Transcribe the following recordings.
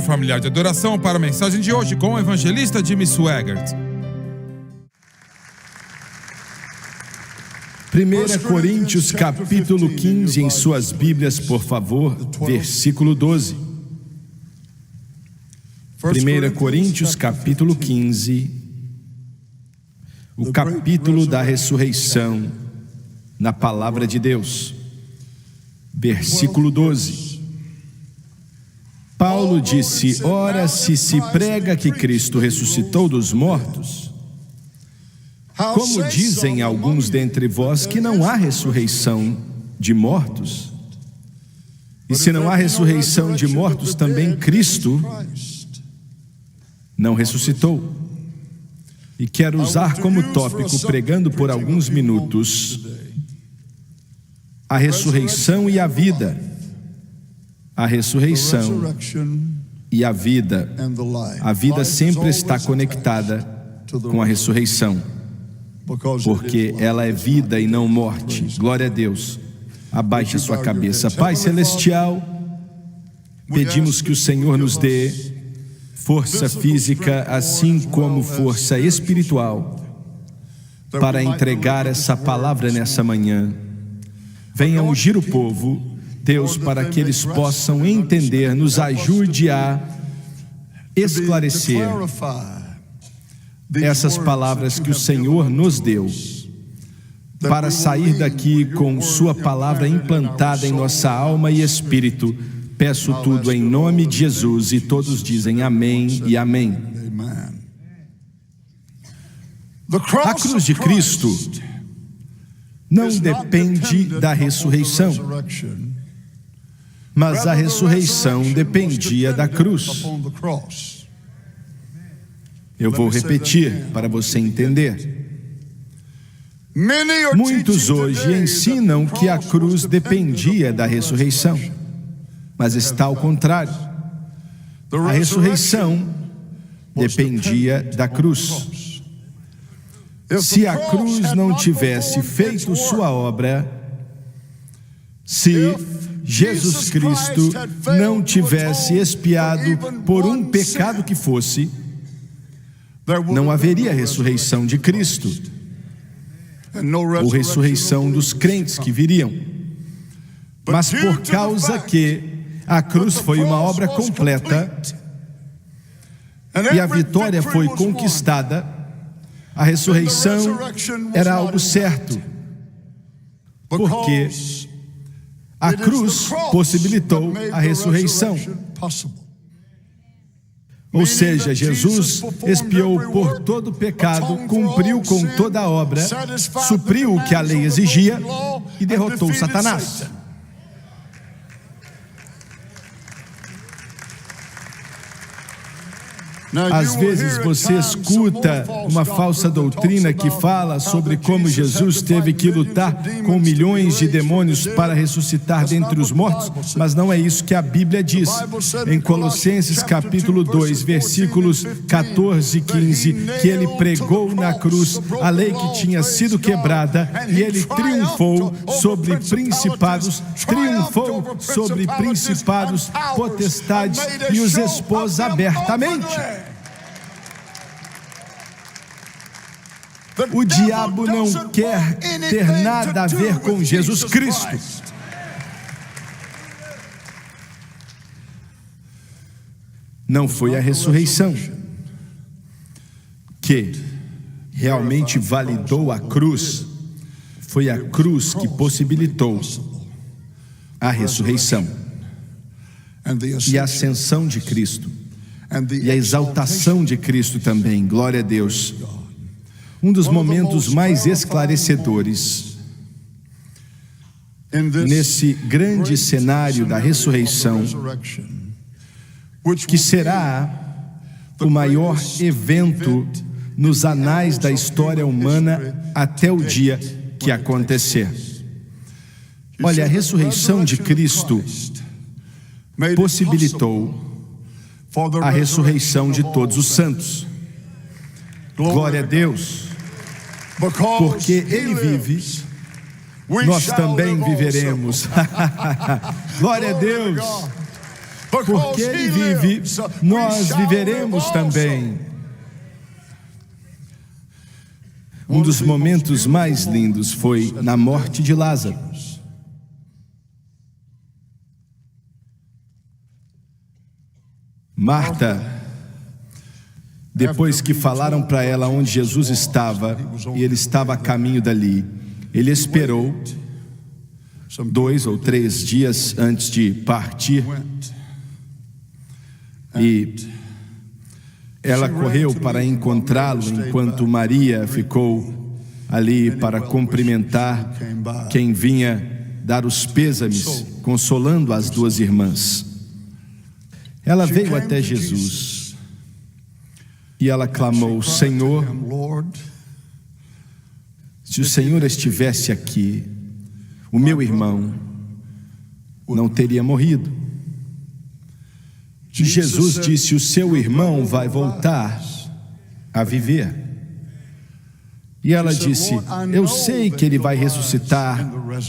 familiar de adoração para a mensagem de hoje com o evangelista Jimmy Swaggart. 1 Coríntios capítulo 15, em suas Bíblias, por favor, versículo 12. 1 Coríntios capítulo 15, o capítulo da ressurreição na palavra de Deus. Versículo 12. Paulo disse: ora, se prega que Cristo ressuscitou dos mortos, como dizem alguns dentre vós que não há ressurreição de mortos? E se não há ressurreição de mortos, também Cristo não ressuscitou. E quero usar como tópico, pregando por alguns minutos, a ressurreição e a vida. A ressurreição e a vida. A vida sempre está conectada com a ressurreição, porque ela é vida e não morte. Glória a Deus. Abaixe a sua cabeça. Pai Celestial, pedimos que o Senhor nos dê força física, assim como força espiritual, para entregar essa palavra nessa manhã. Venha ungir o povo, Deus, para que eles possam entender, nos ajude a esclarecer essas palavras que o Senhor nos deu, para sair daqui com sua palavra implantada em nossa alma e espírito. Peço tudo em nome de Jesus, e todos dizem amém e amém. A cruz de Cristo não depende da ressurreição, mas a ressurreição dependia da cruz. Eu vou repetir para você entender. Muitos hoje ensinam que a cruz dependia da ressurreição, mas está ao contrário. A ressurreição dependia da cruz. Se a cruz não tivesse feito sua obra, se Jesus Cristo não tivesse expiado por um pecado que fosse, não haveria ressurreição de Cristo, ou ressurreição dos crentes que viriam. Mas por causa que a cruz foi uma obra completa e a vitória foi conquistada, a ressurreição era algo certo, porque a cruz possibilitou a ressurreição. Ou seja, Jesus expiou por todo o pecado, cumpriu com toda a obra, supriu o que a lei exigia e derrotou Satanás. Às vezes você escuta uma falsa doutrina que fala sobre como Jesus teve que lutar com milhões de demônios para ressuscitar dentre os mortos, mas não é isso que a Bíblia diz. Em Colossenses capítulo 2, versículos 14 e 15, que ele pregou na cruz a lei que tinha sido quebrada e ele triunfou sobre principados, potestades e os expôs abertamente. O diabo não quer ter nada a ver com Jesus Cristo. Não foi a ressurreição que realmente validou a cruz, foi a cruz que possibilitou a ressurreição e a ascensão de Cristo e a exaltação de Cristo também. Glória a Deus. Um dos momentos mais esclarecedores nesse grande cenário da ressurreição, que será o maior evento nos anais da história humana até o dia que acontecer. Olha, a ressurreição de Cristo possibilitou a ressurreição de todos os santos. Glória a Deus. Porque Ele vive, nós também viveremos. Glória a Deus. Porque Ele vive, nós viveremos também. Um dos momentos mais lindos foi na morte de Lázaro. Marta, depois que falaram para ela onde Jesus estava, e Ele estava a caminho dali, Ele esperou 2 ou 3 dias antes de partir, e ela correu para encontrá-lo, enquanto Maria ficou ali para cumprimentar quem vinha dar os pêsames, consolando as 2 irmãs. Ela veio até Jesus e ela clamou: Senhor, se o Senhor estivesse aqui, o meu irmão não teria morrido. E Jesus disse: o seu irmão vai voltar a viver. E ela disse: eu sei que ele vai ressuscitar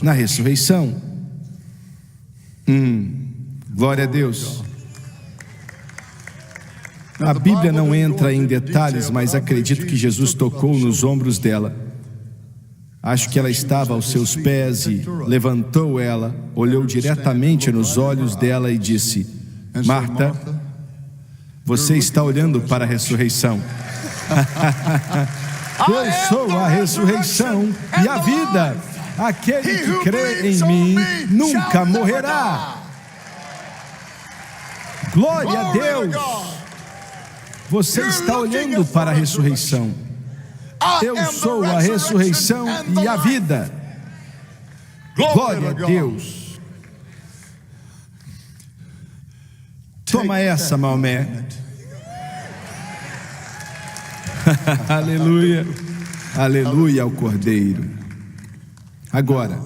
na ressurreição. Glória a Deus. A Bíblia não entra em detalhes, mas acredito que Jesus tocou nos ombros dela. Acho que ela estava aos seus pés e levantou ela, olhou diretamente nos olhos dela e disse: Marta, você está olhando para a ressurreição. Eu sou a ressurreição e a vida. Aquele que crê em mim nunca morrerá. Glória a Deus. Você está olhando para a ressurreição. Eu sou a ressurreição e a vida. Glória a Deus. Toma essa, Maomé. Aleluia. Aleluia ao Cordeiro. Agora,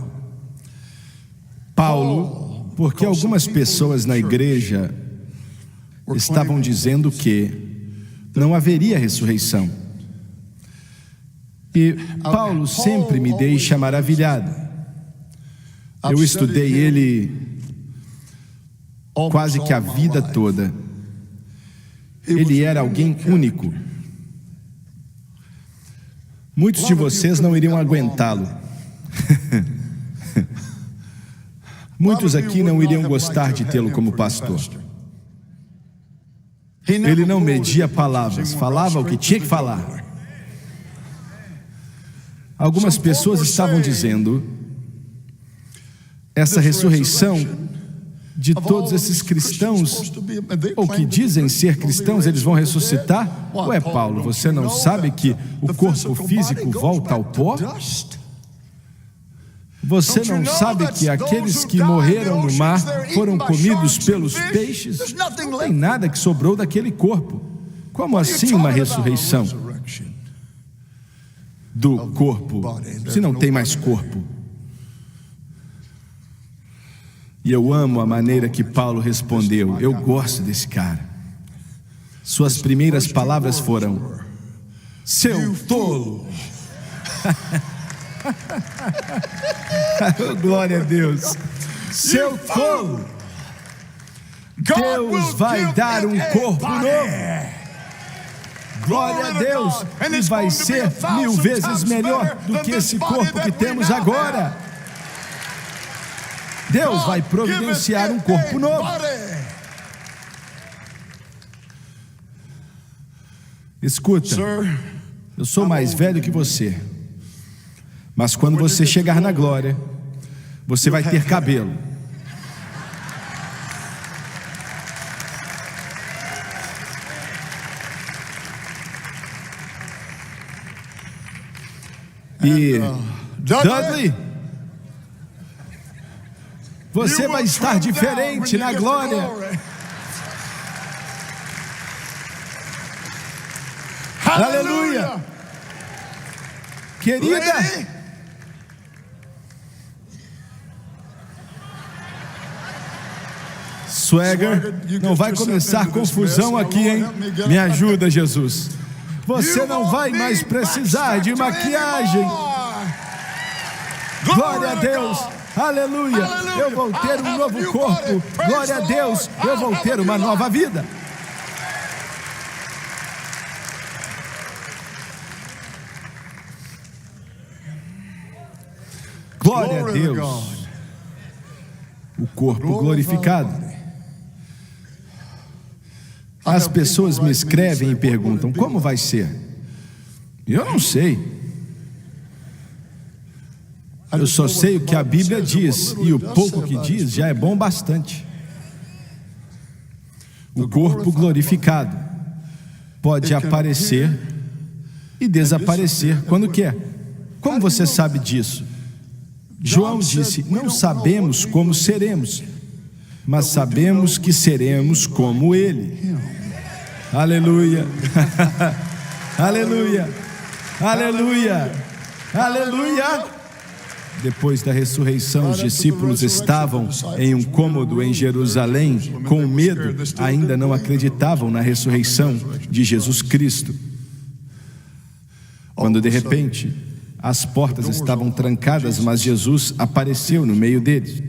Paulo, porque algumas pessoas na igreja estavam dizendo que não haveria ressurreição. E Paulo sempre me deixa maravilhado. Eu estudei ele quase que a vida toda. Ele era alguém único. Muitos de vocês não iriam aguentá-lo. Muitos aqui não iriam gostar de tê-lo como pastor. Ele não media palavras, falava o que tinha que falar. Algumas pessoas estavam dizendo: essa ressurreição de todos esses cristãos, ou que dizem ser cristãos, eles vão ressuscitar? Ué, Paulo, você não sabe que o corpo físico volta ao pó? Você não sabe que aqueles que morreram no mar foram comidos pelos peixes? Não tem nada que sobrou daquele corpo. Como assim uma ressurreição do corpo, se não tem mais corpo? E eu amo a maneira que Paulo respondeu. Eu gosto desse cara. Suas primeiras palavras foram: seu tolo. Glória a Deus. Seu tolo. Deus vai dar um corpo novo. Glória a Deus. E vai ser 1000 vezes melhor do que esse corpo que temos agora. Deus vai providenciar um corpo novo. Escuta, eu sou mais velho que você, mas quando você chegar na glória, você vai ter cabelo. E Dudley, você vai estar diferente na glória. Aleluia. Querida, Swagger, não vai começar confusão aqui, hein? Me ajuda, Jesus. Você não vai mais precisar de maquiagem. Glória a Deus. Aleluia. Eu vou ter um novo corpo. Glória a Deus. Eu vou ter uma nova vida. Glória a Deus. O corpo glorificado. As pessoas me escrevem e perguntam: como vai ser? Eu não sei. Eu só sei o que a Bíblia diz, e o pouco que diz já é bom bastante. O corpo glorificado pode aparecer e desaparecer quando quer. Como você sabe disso? João disse: não sabemos como seremos, mas sabemos que seremos como Ele. Aleluia. Aleluia. Aleluia. Aleluia. Depois da ressurreição, os discípulos estavam em um cômodo em Jerusalém, com medo, ainda não acreditavam na ressurreição de Jesus Cristo. Quando de repente, as portas estavam trancadas, mas Jesus apareceu no meio deles.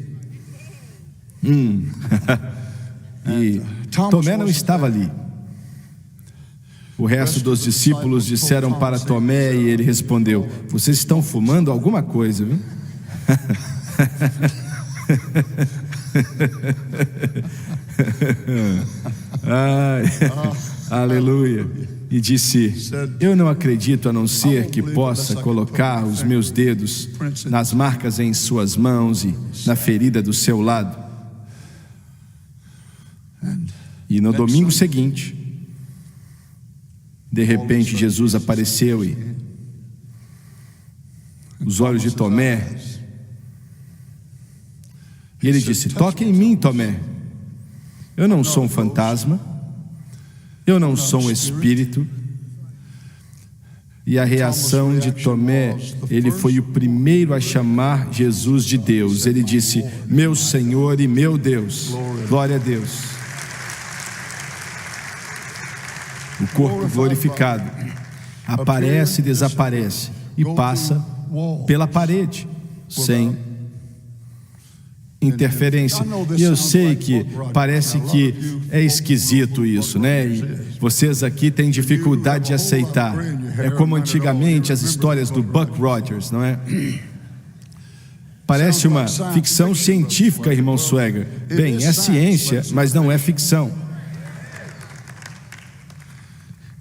E Tomé não estava ali. O resto dos discípulos disseram para Tomé e ele respondeu: vocês estão fumando alguma coisa, viu? Ai, aleluia. E disse: eu não acredito a não ser que possa colocar os meus dedos nas marcas em suas mãos e na ferida do seu lado. E no domingo seguinte, de repente Jesus apareceu e os olhos de Tomé, e ele disse: toque em mim, Tomé. Eu não sou um fantasma, eu não sou um espírito. E a reação de Tomé, ele foi o primeiro a chamar Jesus de Deus. Ele disse: meu Senhor e meu Deus. Glória a Deus. O corpo glorificado aparece e desaparece e passa pela parede sem interferência. E eu sei que parece que é esquisito isso, né? E vocês aqui têm dificuldade de aceitar. É como antigamente as histórias do Buck Rogers, não é? Parece uma ficção científica, irmão Swagger. Bem, é ciência, mas não é ficção.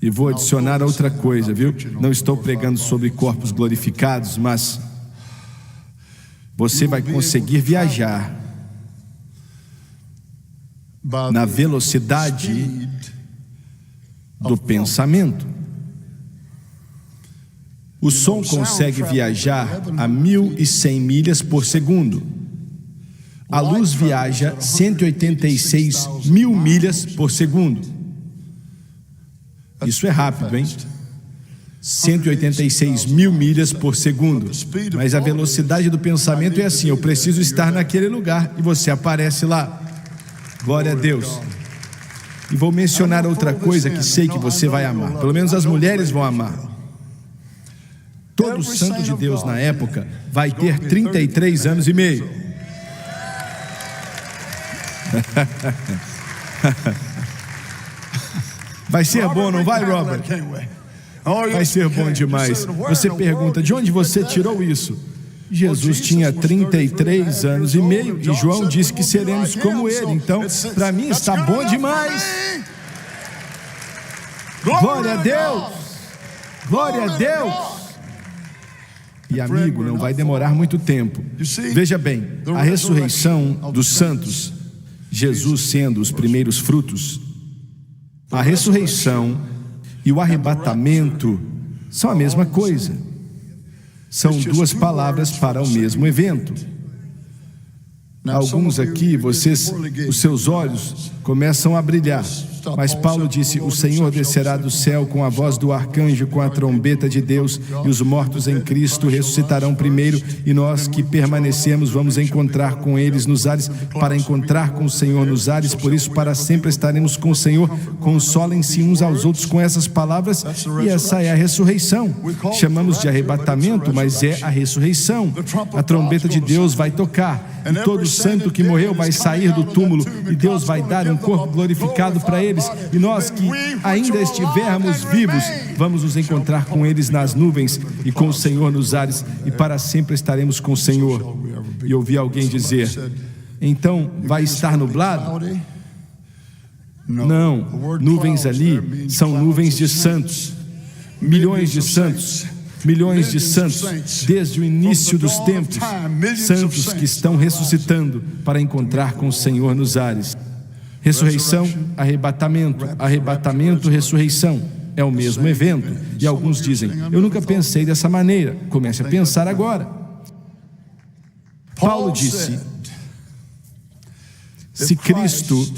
E vou adicionar outra coisa, viu? Não estou pregando sobre corpos glorificados, mas você vai conseguir viajar na velocidade do pensamento. O som consegue viajar a 1.100 milhas por segundo. A luz viaja 186 mil milhas por segundo. Isso é rápido, hein? 186 mil milhas por segundo. Mas a velocidade do pensamento é assim: eu preciso estar naquele lugar e você aparece lá. Glória a Deus. E vou mencionar outra coisa que sei que você vai amar. Pelo menos as mulheres vão amar. Todo santo de Deus na época vai ter 33 anos e meio. Vai ser bom, não vai, Robert? Vai ser bom demais. Você pergunta: de onde você tirou isso? Jesus tinha 33 anos e meio e João disse que seremos como ele. Então, para mim está bom demais. Glória a Deus. Glória a Deus. E amigo, não vai demorar muito tempo. Veja bem, a ressurreição dos santos, Jesus sendo os primeiros frutos, a ressurreição e o arrebatamento são a mesma coisa. São duas palavras para o mesmo evento. Alguns aqui, os seus olhos começam a brilhar. Mas Paulo disse: o Senhor descerá do céu com a voz do arcanjo, com a trombeta de Deus, e os mortos em Cristo ressuscitarão primeiro, e nós que permanecemos vamos encontrar com eles nos ares, para encontrar com o Senhor nos ares. Por isso para sempre estaremos com o Senhor. Consolem-se uns aos outros com essas palavras, e essa é a ressurreição. Chamamos de arrebatamento, mas é a ressurreição. A trombeta de Deus vai tocar, e todo santo que morreu vai sair do túmulo, e Deus vai dar um corpo glorificado para eles, e nós que ainda estivermos vivos vamos nos encontrar com eles nas nuvens e com o Senhor nos ares, e para sempre estaremos com o Senhor. E ouvi alguém dizer: então vai estar nublado? Não, nuvens ali são nuvens de santos, milhões de santos, milhões de santos, desde o início dos tempos, santos que estão ressuscitando para encontrar com o Senhor nos ares. Ressurreição, arrebatamento, arrebatamento, ressurreição, é o mesmo evento. E alguns dizem: eu nunca pensei dessa maneira. Comece a pensar agora. Paulo disse: se Cristo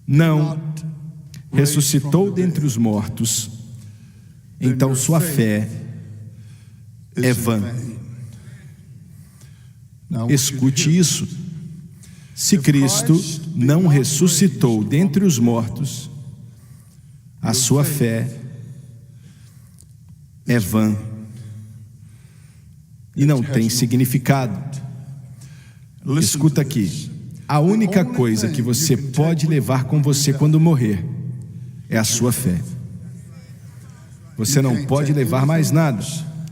não ressuscitou dentre os mortos, então sua fé é vã. Escute isso. Se Cristo não ressuscitou dentre os mortos, a sua fé é vã e não tem significado. Escuta aqui. A única coisa que você pode levar com você quando morrer é a sua fé. Você não pode levar mais nada.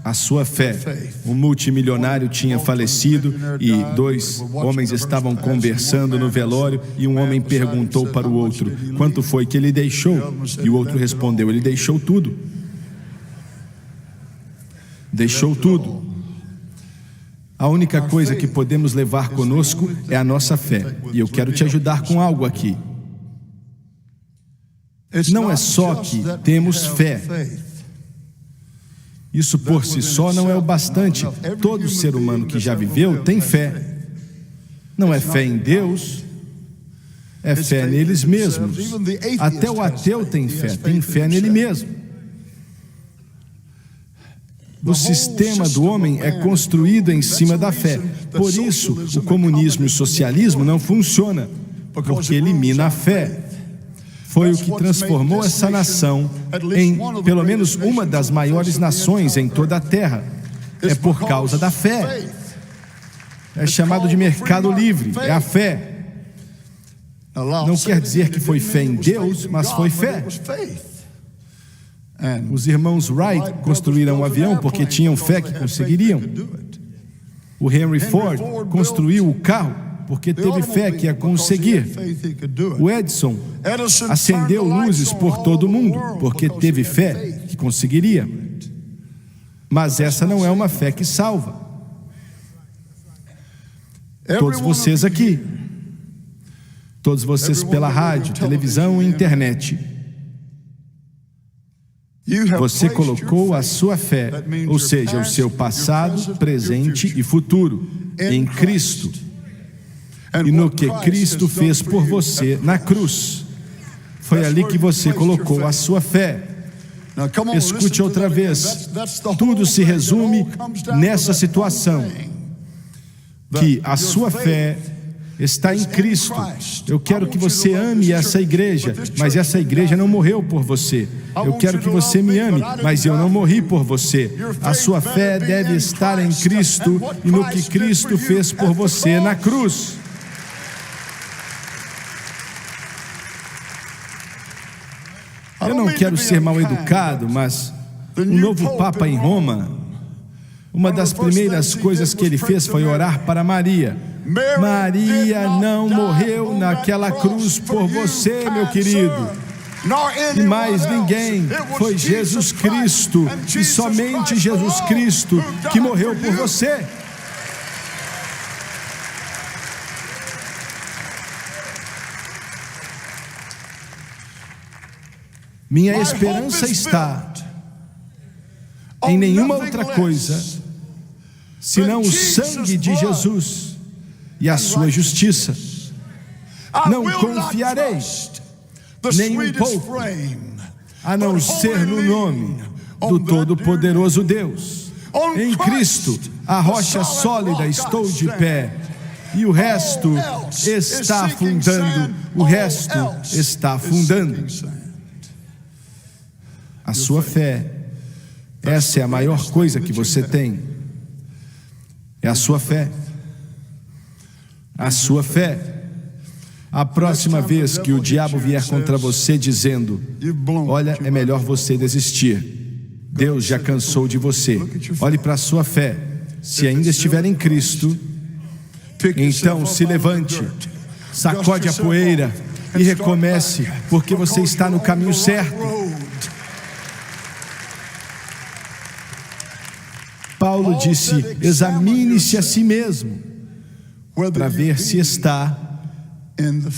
A sua fé. Um multimilionário tinha falecido e 2 homens estavam conversando no velório, e um homem perguntou para o outro: quanto foi que ele deixou? E o outro respondeu: ele deixou tudo. Deixou tudo. A única coisa que podemos levar conosco é a nossa fé. E eu quero te ajudar com algo aqui. Não é só que temos fé. Isso por si só não é o bastante. Todo ser humano que já viveu tem fé. Não é fé em Deus, é fé neles mesmos. Até o ateu tem fé nele mesmo. O sistema do homem é construído em cima da fé. Por isso, o comunismo e o socialismo não funcionam, porque elimina a fé. Foi o que transformou essa nação em, pelo menos, uma das maiores nações em toda a terra. É por causa da fé. É chamado de mercado livre, é a fé. Não quer dizer que foi fé em Deus, mas foi fé. Os irmãos Wright construíram um avião porque tinham fé que conseguiriam. O Henry Ford construiu o carro porque teve fé que ia conseguir. O Edison acendeu luzes por todo o mundo porque teve fé que conseguiria. Mas essa não é uma fé que salva. Todos vocês aqui, todos vocês pela rádio, televisão e internet, você colocou a sua fé, ou seja, o seu passado, presente e futuro, em Cristo. E no que Cristo fez por você na cruz. Foi ali que você colocou a sua fé. Escute outra vez. Tudo se resume nessa situação, que a sua fé está em Cristo. Eu quero que você ame essa igreja, mas essa igreja não morreu por você. Eu quero que você me ame, mas eu não morri por você. A sua fé deve estar em Cristo e no que Cristo fez por você na cruz. Eu não quero ser mal educado, mas o novo Papa em Roma, uma das primeiras coisas que ele fez foi orar para Maria. Maria não morreu naquela cruz por você, meu querido, e mais ninguém. Foi Jesus Cristo, e somente Jesus Cristo, que morreu por você. Minha esperança está em nenhuma outra coisa senão o sangue de Jesus e a sua justiça. Não confiarei nem um pouco, a não ser no nome do Todo-Poderoso Deus. Em Cristo, a rocha sólida, estou de pé, e o resto está afundando, o resto está afundando. A sua fé, essa é a maior coisa que você tem. É a sua fé. A sua fé. A próxima vez que o diabo vier contra você dizendo: olha, é melhor você desistir, Deus já cansou de você, olhe para a sua fé. Se ainda estiver em Cristo, então se levante, sacode a poeira e recomece, porque você está no caminho certo. Paulo disse: examine-se a si mesmo, para ver se está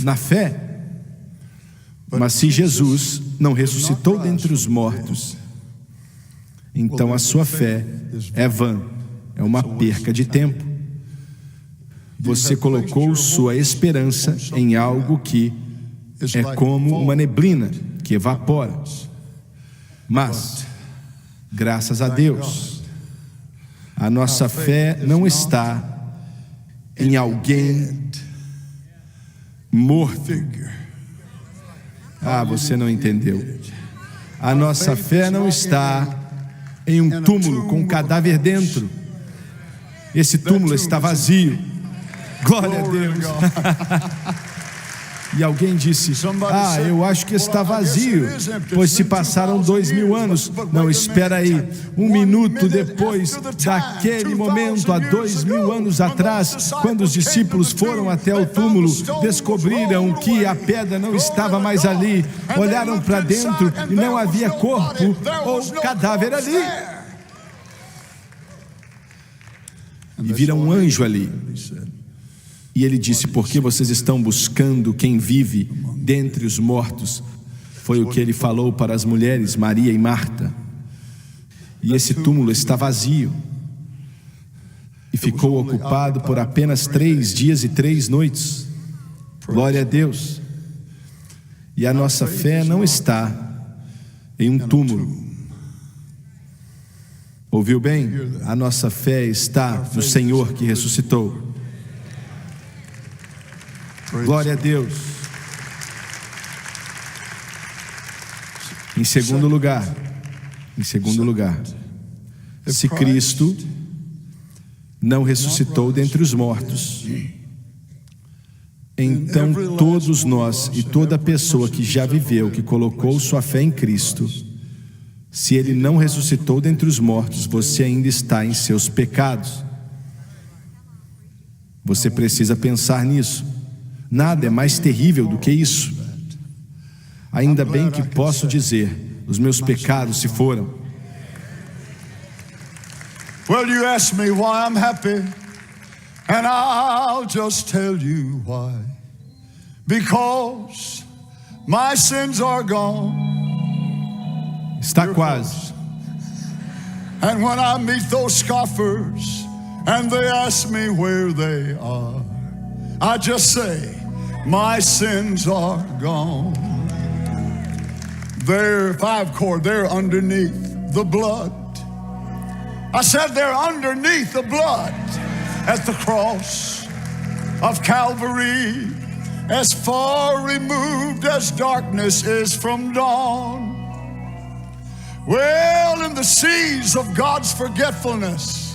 na fé. Mas se Jesus não ressuscitou dentre os mortos, então a sua fé é vã, é uma perca de tempo. Você colocou sua esperança em algo que é como uma neblina que evapora. Mas, graças a Deus, a nossa fé não está em alguém morto. Ah, você não entendeu. A nossa fé não está em um túmulo com um cadáver dentro. Esse túmulo está vazio. Glória a Deus. E alguém disse: ah, eu acho que está vazio, pois se passaram 2000 anos. Não, espera aí. 1 minuto depois daquele momento, há 2000 anos atrás, quando os discípulos foram até o túmulo, descobriram que a pedra não estava mais ali. Olharam para dentro e não havia corpo ou cadáver ali. E viram um anjo ali. E ele disse: por que vocês estão buscando quem vive dentre os mortos? Foi o que ele falou para as mulheres, Maria e Marta. E esse túmulo está vazio. E ficou ocupado por apenas 3 dias e 3 noites. Glória a Deus. E a nossa fé não está em um túmulo. Ouviu bem? A nossa fé está no Senhor que ressuscitou. Glória a Deus. Em segundo lugar, se Cristo não ressuscitou dentre os mortos, então todos nós e toda pessoa que já viveu, que colocou sua fé em Cristo, se Ele não ressuscitou dentre os mortos, você ainda está em seus pecados. Você precisa pensar nisso. Nada é mais terrível do que isso. Ainda bem que posso dizer: os meus pecados se foram. Well, you ask me why I'm happy, and I'll just tell you why. Because my sins are gone. Está quase. And when I meet those scoffers and they ask me where they are, I just say, my sins are gone. They're 5 cord, they're underneath the blood. I said they're underneath the blood at the cross of Calvary, as far removed as darkness is from dawn. Well, in the seas of God's forgetfulness,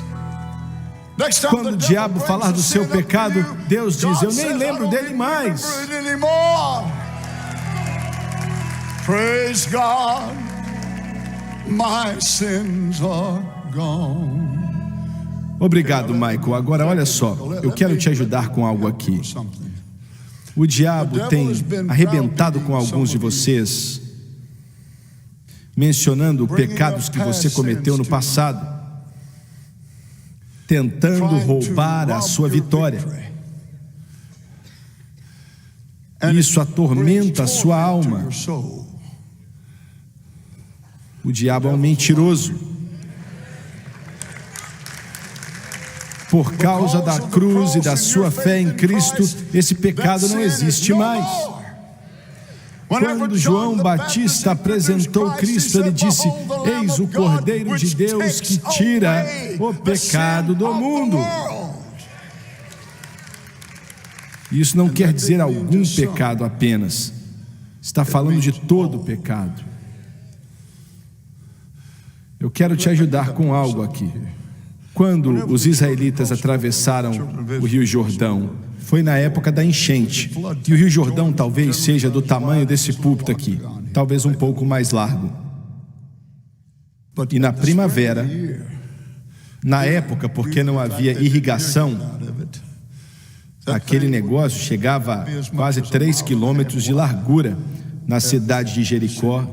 quando o diabo falar do seu pecado, Deus diz: eu nem lembro dele mais. Praise God, my sins are gone. Obrigado, Michael. Agora olha só, eu quero te ajudar com algo aqui. O diabo tem arrebentado com alguns de vocês, mencionando pecados que você cometeu no passado, tentando roubar a sua vitória. Isso atormenta a sua alma. O diabo é um mentiroso. Por causa da cruz e da sua fé em Cristo, esse pecado não existe mais. Quando João Batista apresentou Cristo, ele disse: eis o Cordeiro de Deus que tira o pecado do mundo. Isso não quer dizer algum pecado apenas. Está falando de todo o pecado. Eu quero te ajudar com algo aqui. Quando os israelitas atravessaram o Rio Jordão, foi na época da enchente. E o Rio Jordão talvez seja do tamanho desse púlpito aqui, talvez um pouco mais largo. E na primavera, na época, porque não havia irrigação, aquele negócio chegava a quase 3 quilômetros de largura na cidade de Jericó,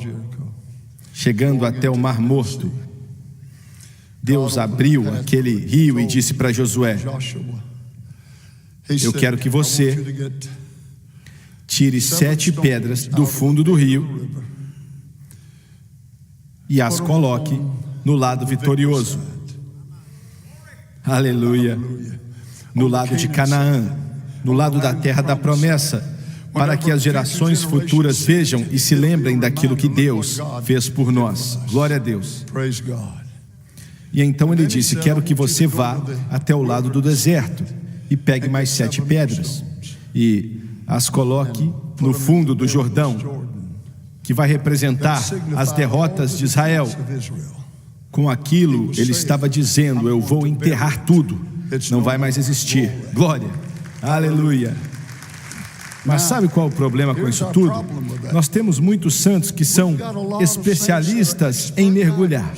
chegando até o Mar Morto. Deus abriu aquele rio e disse para Josué: eu quero que você tire 7 pedras do fundo do rio e as coloque no lado vitorioso. Aleluia. No lado de Canaã, no lado da terra da promessa, para que as gerações futuras vejam e se lembrem daquilo que Deus fez por nós. Glória a Deus. E então ele disse: quero que você vá até o lado do deserto e pegue mais 7 pedras e as coloque no fundo do Jordão, que vai representar as derrotas de Israel. Com aquilo ele estava dizendo: eu vou enterrar tudo, não vai mais existir. Glória, aleluia. Mas sabe qual é o problema com isso tudo? Nós temos muitos santos que são especialistas em mergulhar.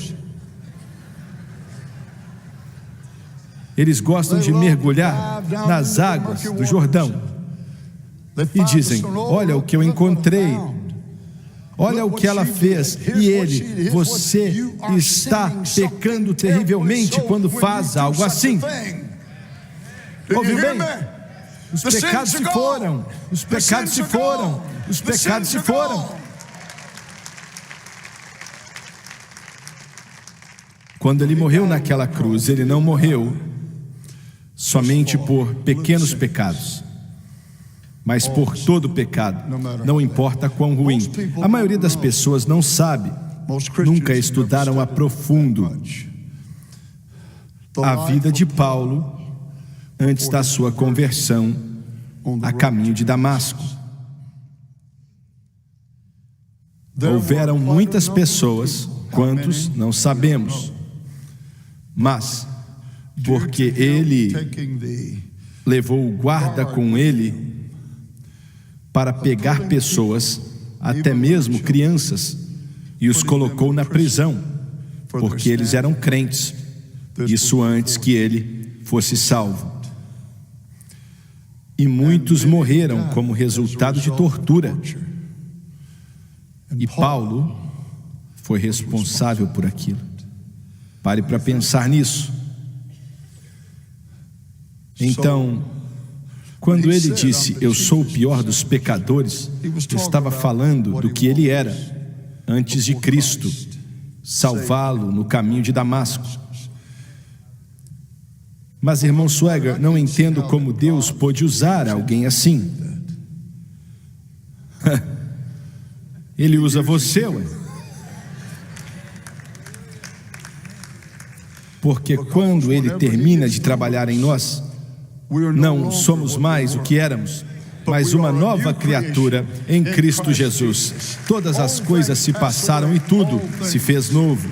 Eles gostam de mergulhar nas águas do Jordão e dizem: olha o que eu encontrei, olha o que ela fez. E ele: você está pecando terrivelmente quando faz algo assim. Ouviu bem? Os pecados se foram, os pecados se foram, os pecados se foram. Quando ele morreu naquela cruz, ele não morreu somente por pequenos pecados, mas por todo pecado, não importa quão ruim. A maioria das pessoas não sabe, nunca estudaram a profundo a vida de Paulo antes da sua conversão a caminho de Damasco. Houveram muitas pessoas, quantos não sabemos, mas porque ele levou o guarda com ele para pegar pessoas, até mesmo crianças, e os colocou na prisão, porque eles eram crentes, isso antes que ele fosse salvo. E muitos morreram como resultado de tortura. E Paulo foi responsável por aquilo. Pare para pensar nisso. Então, quando ele disse: eu sou o pior dos pecadores, estava falando do que ele era antes de Cristo salvá-lo no caminho de Damasco. Mas, irmão Swagger, não entendo como Deus pôde usar alguém assim. Ele usa você, ué. Porque quando Ele termina de trabalhar em nós, não somos mais o que éramos, mas uma nova criatura em Cristo Jesus. Todas as coisas se passaram e tudo se fez novo.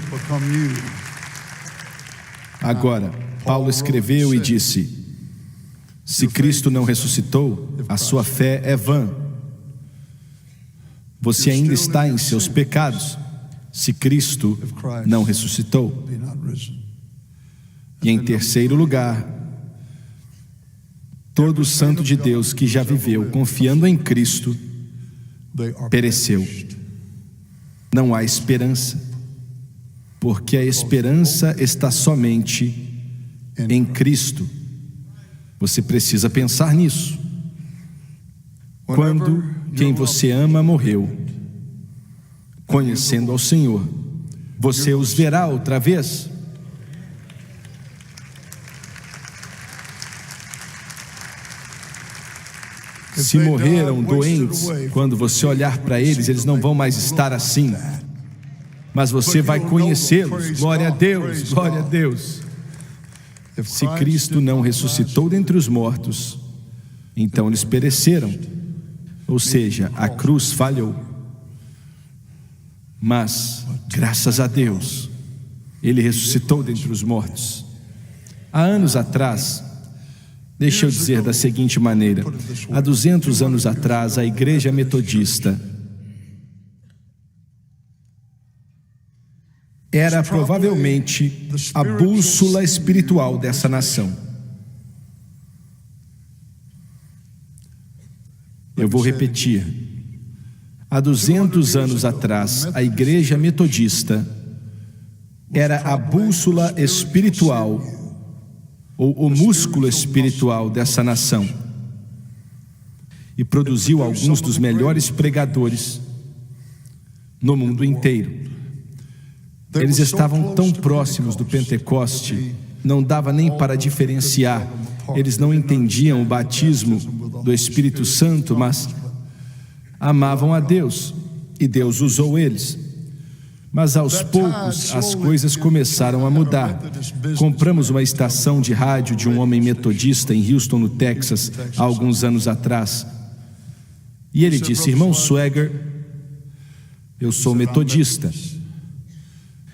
Agora, Paulo escreveu e disse: se Cristo não ressuscitou, a sua fé é vã. Você ainda está em seus pecados, se Cristo não ressuscitou. E em terceiro lugar, todo santo de Deus que já viveu confiando em Cristo pereceu. Não há esperança, porque a esperança está somente em Cristo. Você precisa pensar nisso. Quando quem você ama morreu, conhecendo ao Senhor, você os verá outra vez? Se morreram doentes, quando você olhar para eles, eles não vão mais estar assim. Mas você vai conhecê-los. Glória a Deus, glória a Deus. Se Cristo não ressuscitou dentre os mortos, então eles pereceram. Ou seja, a cruz falhou. Mas, graças a Deus, Ele ressuscitou dentre os mortos. Há anos atrás, deixa eu dizer da seguinte maneira: há 200 anos atrás, a Igreja Metodista era provavelmente a bússola espiritual dessa nação. Eu vou repetir. Há 200 anos atrás, a Igreja Metodista era a bússola espiritual, ou o músculo espiritual dessa nação, e produziu alguns dos melhores pregadores no mundo inteiro. Eles estavam tão próximos do Pentecoste, não dava nem para diferenciar. Eles não entendiam o batismo do Espírito Santo, mas amavam a Deus, e Deus usou eles. Mas aos poucos as coisas começaram a mudar. Compramos uma estação de rádio de um homem metodista em Houston, no Texas, há alguns anos atrás. E ele disse: irmão Swagger, eu sou metodista.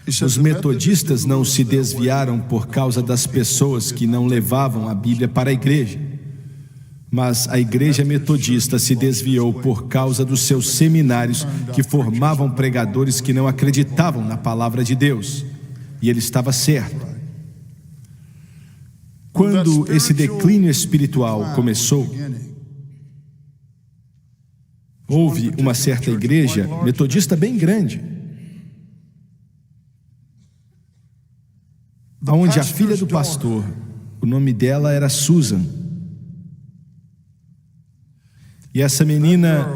Os metodistas não se desviaram por causa das pessoas que não levavam a Bíblia para a igreja, mas a Igreja Metodista se desviou por causa dos seus seminários que formavam pregadores que não acreditavam na palavra de Deus. E ele estava certo. Quando esse declínio espiritual começou, houve uma certa igreja metodista bem grande, onde a filha do pastor, o nome dela era Susan. E essa menina,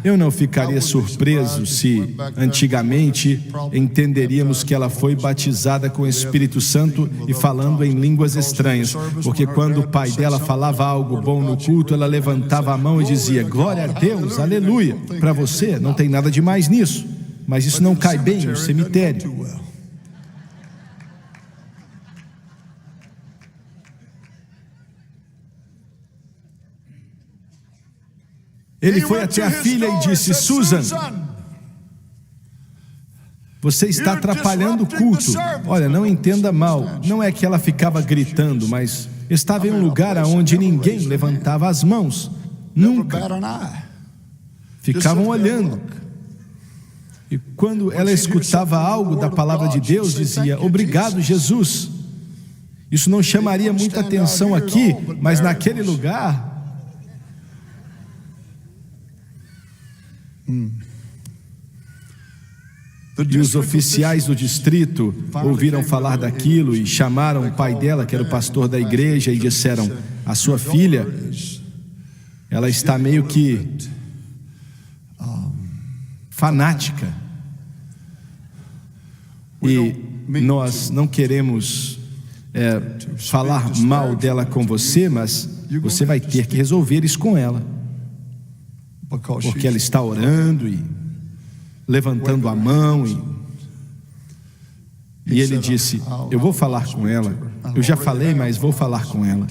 eu não ficaria surpreso se antigamente entenderíamos que ela foi batizada com o Espírito Santo e falando em línguas estranhas, porque quando o pai dela falava algo bom no culto, ela levantava a mão e dizia: glória a Deus, aleluia. Para você não tem nada de mais nisso, mas isso não cai bem no cemitério. Ele foi até a filha e disse: Susan, você está atrapalhando o culto. Olha, não entenda mal, não é que ela ficava gritando, mas estava em um lugar onde ninguém levantava as mãos, nunca. Ficavam olhando. E quando ela escutava algo da palavra de Deus, dizia: obrigado, Jesus. Isso não chamaria muita atenção aqui, mas naquele lugar... E os oficiais do distrito ouviram falar daquilo e chamaram o pai dela, que era o pastor da igreja, e disseram: a sua filha, ela está meio que fanática, e nós não queremos falar mal dela com você, mas você vai ter que resolver isso com ela, porque ela está orando e levantando a mão. E ele disse: eu vou falar com ela. Eu já falei, mas vou falar com ela.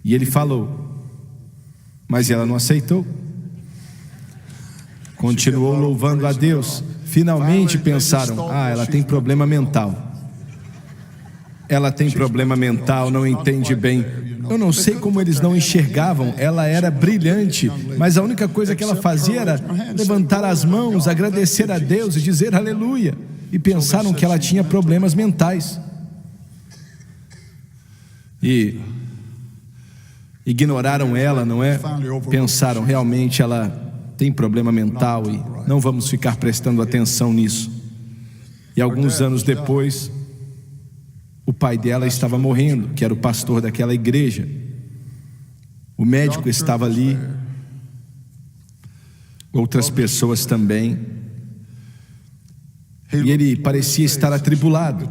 E ele falou, mas ela não aceitou. Continuou louvando a Deus. Finalmente pensaram: ela tem problema mental. Ela tem problema mental, não entende bem. Eu não sei como eles não enxergavam. Ela era brilhante, mas a única coisa que ela fazia era levantar as mãos, agradecer a Deus e dizer aleluia. E pensaram que ela tinha problemas mentais. E ignoraram ela, não é? Pensaram, realmente ela tem problema mental e não vamos ficar prestando atenção nisso. E alguns anos depois, o pai dela estava morrendo, que era o pastor daquela igreja. O médico estava ali, outras pessoas também, e ele parecia estar atribulado.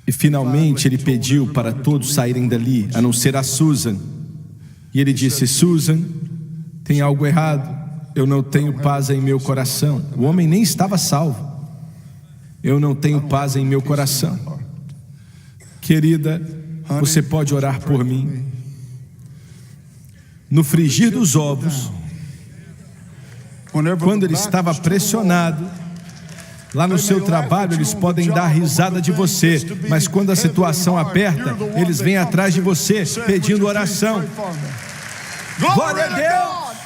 E finalmente ele pediu para todos saírem dali, a não ser a Susan. E ele disse: Susan, tem algo errado. Eu não tenho paz em meu coração. O homem nem estava salvo. Eu não tenho paz em meu coração. Querida, você pode orar por mim? No frigir dos ovos, quando ele estava pressionado, lá no seu trabalho eles podem dar risada de você, mas quando a situação aperta, eles vêm atrás de você pedindo oração. Glória a Deus!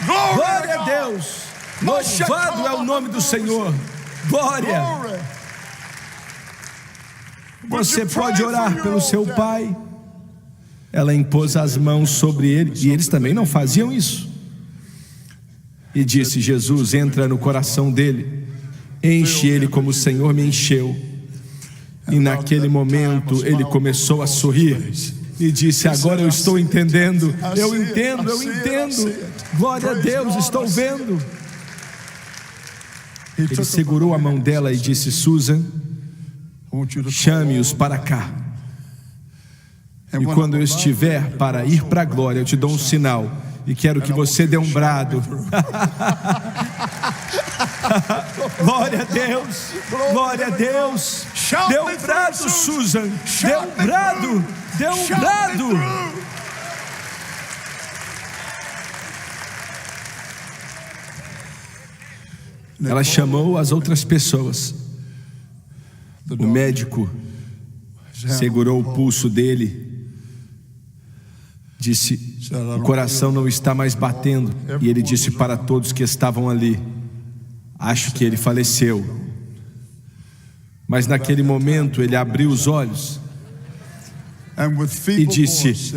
Glória a Deus! Louvado é o nome do Senhor. Glória! Você pode orar pelo seu pai. Ela impôs as mãos sobre ele, e eles também não faziam isso. E disse: Jesus, entra no coração dele, enche ele como o Senhor me encheu. E naquele momento ele começou a sorrir e disse: agora eu estou entendendo. Eu entendo. Glória a Deus, estou vendo. Ele segurou a mão dela e disse: Susan, chame-os para cá. E quando eu estiver para ir para a glória, eu te dou um sinal. E quero que você dê um brado. Glória a Deus. Glória a Deus. Dê um brado, Susan. Dê um brado. Dê um brado. Ela chamou as outras pessoas. O médico segurou o pulso dele. Disse: o coração não está mais batendo. E ele disse para todos que estavam ali: acho que ele faleceu. Mas naquele momento ele abriu os olhos e disse: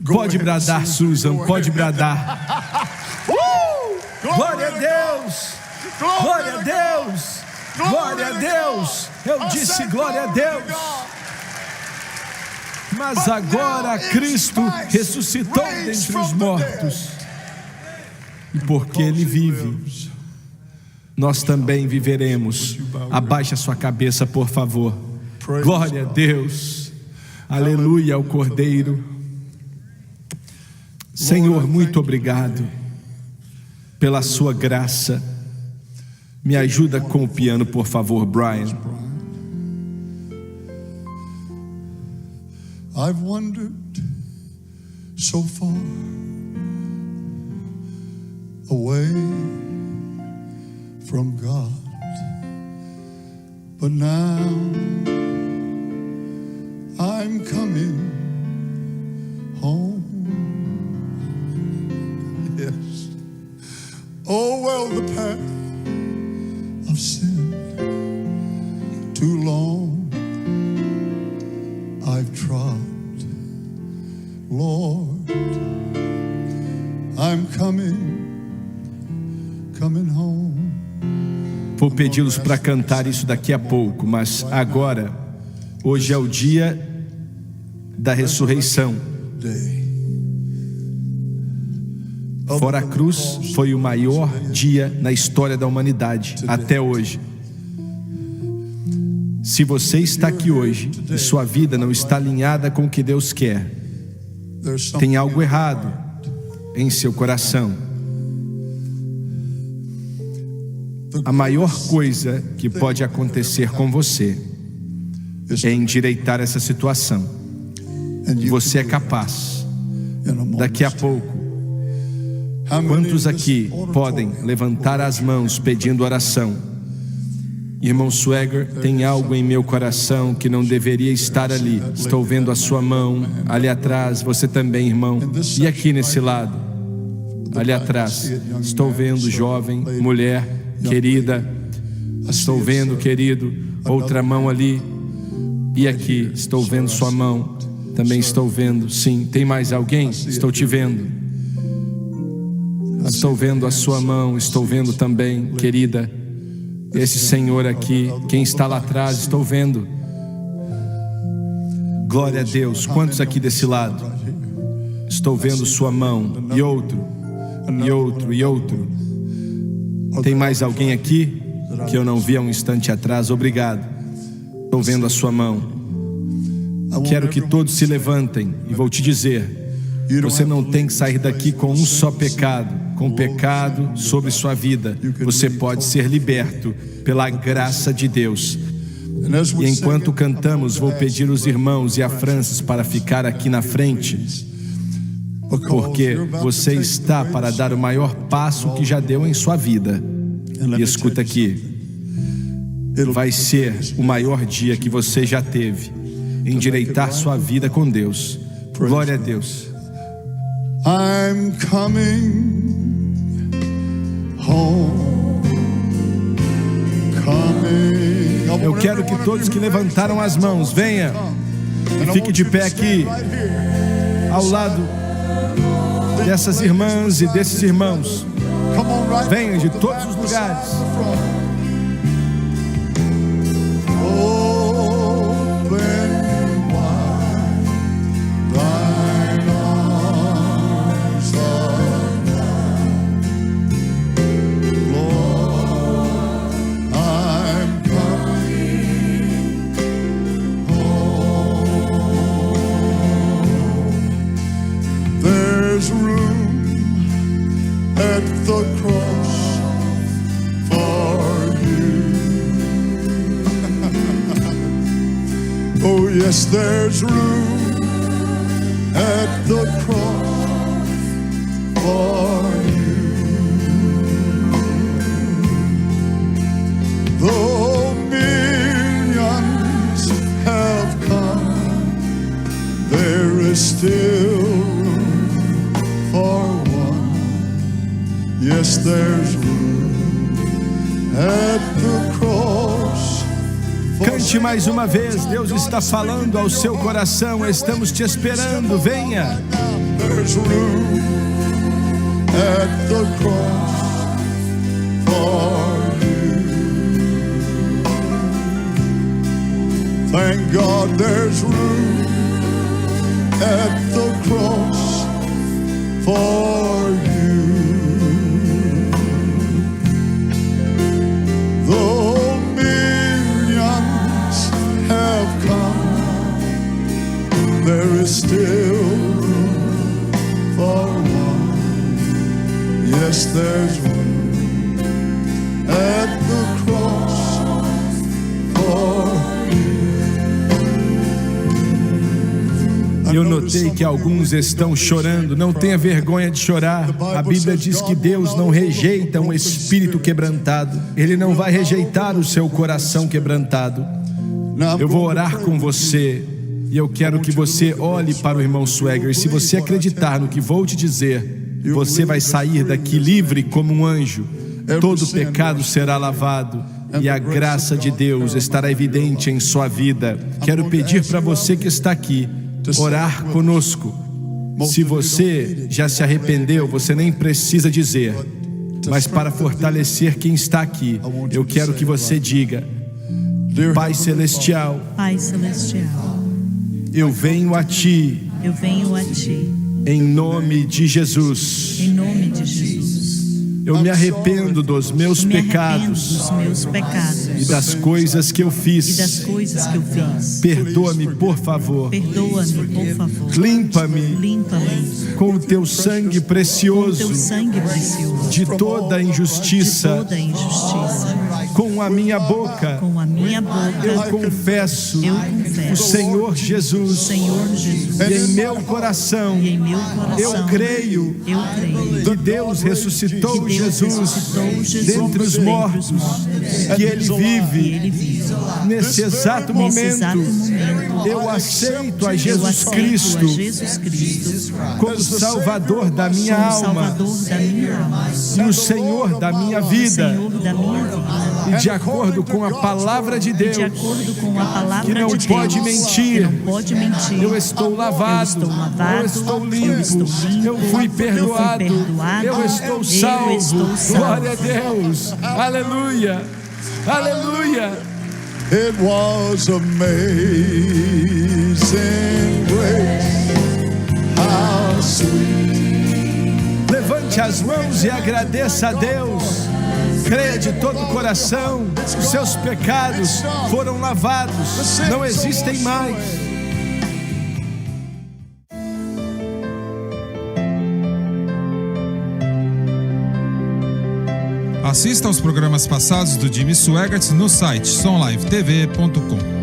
pode bradar, Susan, pode bradar. Glória a Deus! Glória a Deus! Glória a Deus! Eu disse glória a Deus! Mas agora Cristo ressuscitou dentre os mortos. E porque Ele vive, nós também viveremos. Abaixe a sua cabeça, por favor. Glória a Deus. Aleluia ao Cordeiro. Senhor, muito obrigado pela sua graça. Me ajuda com o piano, por favor, Brian. I've wandered so far away from God, but now I'm coming home. Yes. Oh, well, the path of sin too long I've trod. Lord, I'm coming home. Vou pedi-los para cantar isso daqui a pouco, mas agora, hoje é o dia da ressurreição. Fora a cruz, foi o maior dia na história da humanidade, até hoje. Se você está aqui hoje e sua vida não está alinhada com o que Deus quer, tem algo errado em seu coração. A maior coisa que pode acontecer com você é endireitar essa situação. E você é capaz. Daqui a pouco, quantos aqui podem levantar as mãos pedindo oração? Irmão Swagger, tem algo em meu coração que não deveria estar ali. Estou vendo a sua mão ali atrás. Você também, irmão. E aqui nesse lado, ali atrás, estou vendo jovem, mulher, querida. Estou vendo, querido, outra mão ali. E aqui, estou vendo sua mão. Também estou vendo. Sim, tem mais alguém? Estou te vendo. Estou vendo a sua mão. Estou vendo também, querida. Esse senhor aqui, quem está lá atrás, estou vendo. Glória a Deus. Quantos aqui desse lado? Estou vendo sua mão. E outro, e outro, e outro. Tem mais alguém aqui que eu não vi há um instante atrás? Obrigado. Estou vendo a sua mão. Quero que todos se levantem e vou te dizer: você não tem que sair daqui com um só pecado, com pecado sobre sua vida. Você pode ser liberto pela graça de Deus. E enquanto cantamos, vou pedir os irmãos e a Francis para ficar aqui na frente, porque você está para dar o maior passo que já deu em sua vida. E escuta aqui, vai ser o maior dia que você já teve, endireitar sua vida com Deus. Glória a Deus. I'm coming home, coming. Eu quero que todos que levantaram as mãos venha e fique de pé aqui, ao lado dessas irmãs e desses irmãos. Venham de todos os lugares. There's room at the cross for you. Oh yes, there's room at the cross for you. Though millions have come, there is still for one. Yes, there's room at the cross. Cante mais uma vez. Deus está falando ao seu coração. Estamos te esperando. Venha. There's room at the cross for you. Thank God there's room at the cross for you. Though millions have come, there is still room for one. Yes, there's room at the cross for Eu notei que alguns estão chorando. Não tenha vergonha de chorar. A Bíblia diz que Deus não rejeita um espírito quebrantado. Ele não vai rejeitar o seu coração quebrantado. Eu vou orar com você e eu quero que você olhe para o irmão Swagger. E se você acreditar no que vou te dizer, você vai sair daqui livre como um anjo. Todo pecado será lavado e a graça de Deus estará evidente em sua vida. Quero pedir para você que está aqui orar conosco. Se você já se arrependeu, você nem precisa dizer, mas para fortalecer quem está aqui, eu quero que você diga: Pai Celestial, Pai Celestial, eu venho a Ti, em nome de Jesus. em nome de Jesus. Eu me arrependo dos meus pecados e das coisas que eu fiz. Perdoa-me, por favor. Limpa-me com o Teu sangue precioso de toda injustiça. Com a minha boca eu confesso o Senhor Jesus. E em meu coração eu creio que Deus ressuscitou Jesus dentre os mortos, que Ele vive. Nesse exato momento eu aceito a Jesus Cristo como Salvador da minha alma e o Senhor da minha vida. E de acordo com a palavra de Deus, que não pode mentir, eu estou lavado, eu estou limpo, eu fui perdoado, eu estou salvo. Glória a Deus, aleluia, aleluia. It was amazing grace, how sweet. Levante as mãos e agradeça a Deus. Creia de todo o coração, os seus pecados foram lavados, não existem mais. Assista aos programas passados do Jimmy Swaggart no site sonlivetv.com.